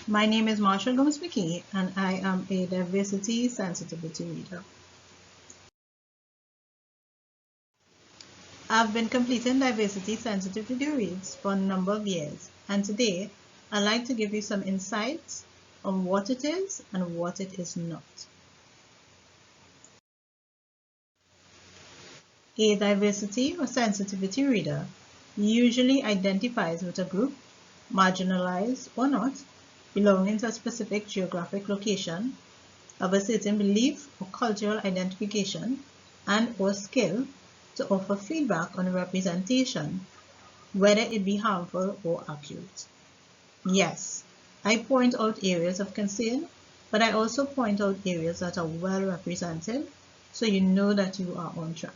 My name is Marsha Gomes-Mckie, and I am a diversity sensitivity reader. I've been completing diversity sensitivity reads for a number of years, and today I'd like to give you some insights on what it is and what it is not. A diversity or sensitivity reader usually identifies with a group, marginalized or not, belonging to a specific geographic location, of a certain belief or cultural identification, and or skill to offer feedback on representation, whether it be harmful or accurate. Yes, I point out areas of concern, but I also point out areas that are well represented, so you know that you are on track.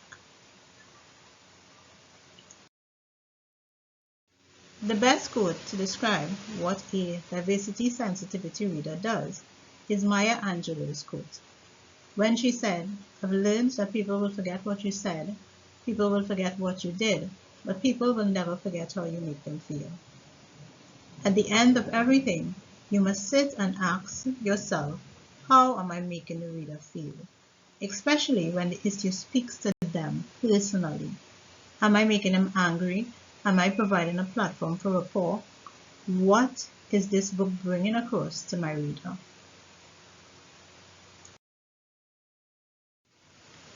The best quote to describe what a diversity sensitivity reader does is Maya Angelou's quote, when she said, "I've learned that people will forget what you said, people will forget what you did, but people will never forget how you make them feel." At the end of everything, you must sit and ask yourself, how am I making the reader feel? Especially when the issue speaks to them personally. Am I making them angry? Am I providing a platform for rapport? What is this book bringing across to my reader?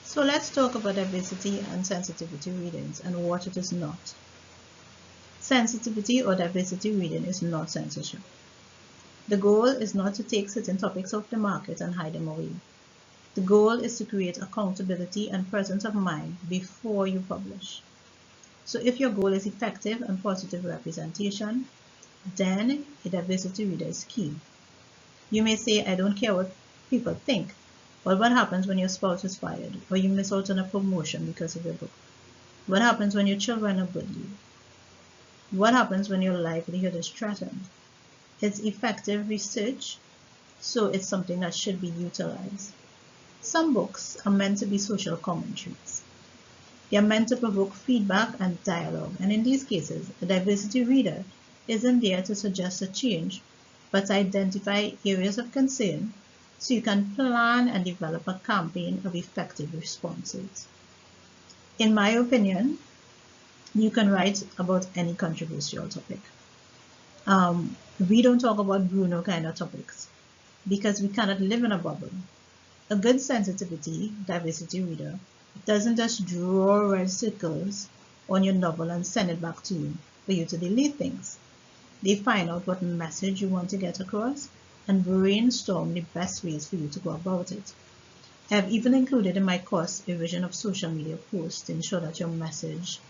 So let's talk about diversity and sensitivity readings and what it is not. Sensitivity or diversity reading is not censorship. The goal is not to take certain topics off the market and hide them away. The goal is to create accountability and presence of mind before you publish. So if your goal is effective and positive representation, then a diversity reader is key. You may say, I don't care what people think, but what happens when your spouse is fired or you miss out on a promotion because of your book? What happens when your children are bullied? What happens when your livelihood is threatened? It's effective research, so it's something that should be utilized. Some books are meant to be social commentaries. They are meant to provoke feedback and dialogue, and in these cases, a diversity reader isn't there to suggest a change, but to identify areas of concern so you can plan and develop a campaign of effective responses. In my opinion, you can write about any controversial topic. We don't talk about Bruno kind of topics because we cannot live in a bubble. A good sensitivity diversity reader doesn't just draw red circles on your novel and send it back to you for you to delete things. They find out what message you want to get across and brainstorm the best ways for you to go about it. I have even included in my course a version of social media posts to ensure that your message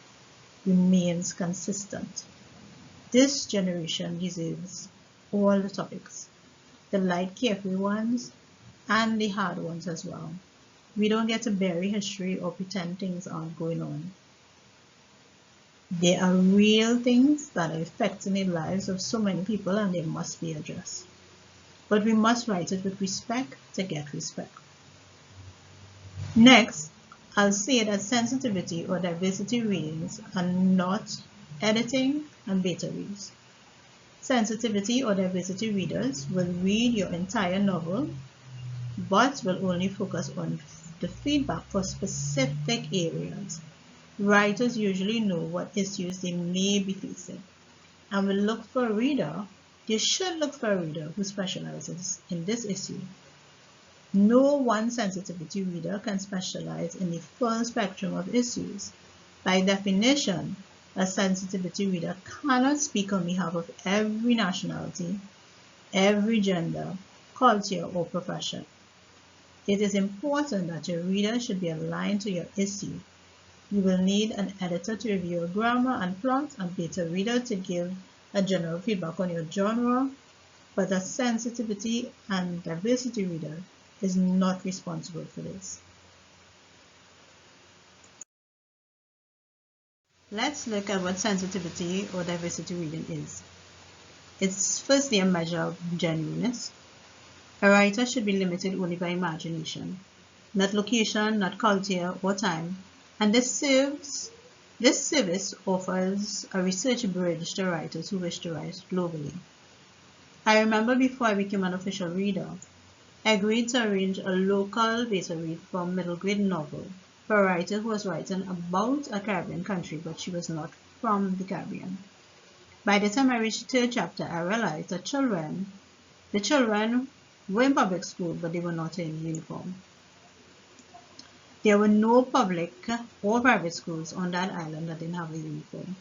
remains consistent. This generation deserves all the topics, the light, carefree ones, and the hard ones as well. We don't get to bury history or pretend things aren't going on. There are real things that are affecting the lives of so many people and they must be addressed. But we must write it with respect to get respect. Next, I'll say that sensitivity or diversity readings are not editing and beta reads. Sensitivity or diversity readers will read your entire novel, but will only focus on the feedback for specific areas. Writers usually know what issues they may be facing and will look for a reader. They should look for a reader who specializes in this issue. No one sensitivity reader can specialize in the full spectrum of issues. By definition, a sensitivity reader cannot speak on behalf of every nationality, every gender, culture, or profession. It is important that your reader should be aligned to your issue. You will need an editor to review your grammar and plot, and beta reader to give a general feedback on your genre, but a sensitivity and diversity reader is not responsible for this. Let's look at what sensitivity or diversity reading is. It's firstly a measure of genuineness. A writer should be limited only by imagination, not location, not culture or time, and this service offers a research bridge to writers who wish to write globally. I remember before I became an official reader, I agreed to arrange a local beta read for a middle grade novel for a writer who was writing about a Caribbean country, but she was not from the Caribbean. By the time I reached the third chapter, I realized that the children were in public school, but they were not in uniform. There were no public or private schools on that island that didn't have a uniform.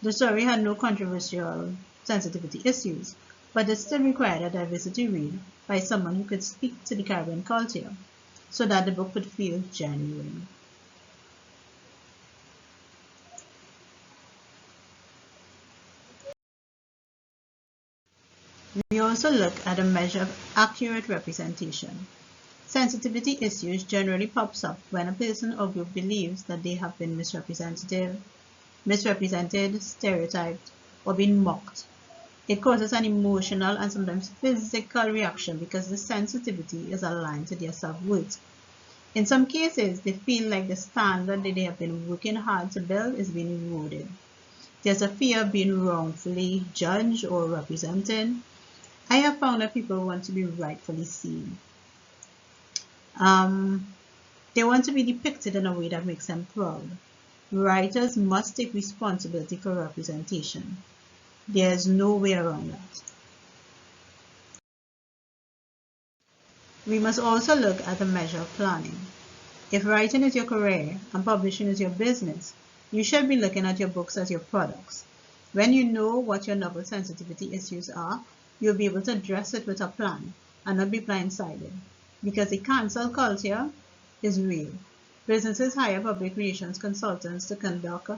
The story had no controversial sensitivity issues, but it still required a diversity read by someone who could speak to the Caribbean culture so that the book would feel genuine. We also look at a measure of accurate representation. Sensitivity issues generally pops up when a person or group believes that they have been misrepresented, stereotyped, or been mocked. It causes an emotional and sometimes physical reaction because the sensitivity is aligned to their self-worth. In some cases, they feel like the standard that they have been working hard to build is being eroded. There's a fear of being wrongfully judged or represented. I have found that people want to be rightfully seen. They want to be depicted in a way that makes them proud. Writers must take responsibility for representation. There's no way around that. We must also look at the measure of planning. If writing is your career and publishing is your business, you should be looking at your books as your products. When you know what your novel sensitivity issues are, you'll be able to address it with a plan and not be blindsided. Because the cancel culture is real. Businesses hire public relations consultants to conduct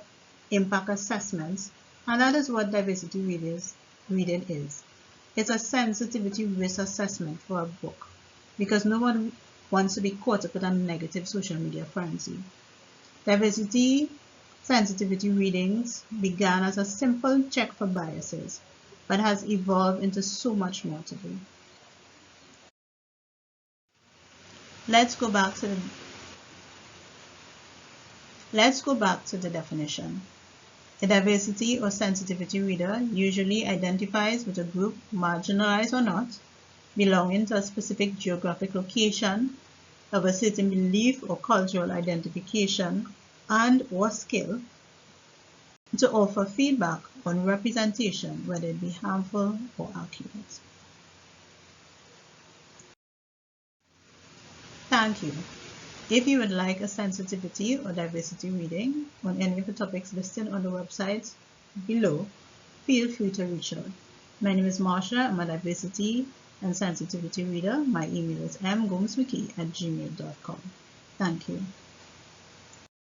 impact assessments, and that is what diversity reading is. It's a sensitivity risk assessment for a book, because no one wants to be caught up in a negative social media frenzy. Diversity sensitivity readings began as a simple check for biases, but has evolved into so much more today. Let's go back to the definition. A diversity or sensitivity reader usually identifies with a group, marginalized or not, belonging to a specific geographic location, of a certain belief or cultural identification, and or skill, to offer feedback on representation, whether it be harmful or accurate. Thank you. If you would like a sensitivity or diversity reading on any of the topics listed on the websites below, feel free to reach out. My name is Marsha. I'm a diversity and sensitivity reader. My email is mgomesmckie@gmail.com. Thank you.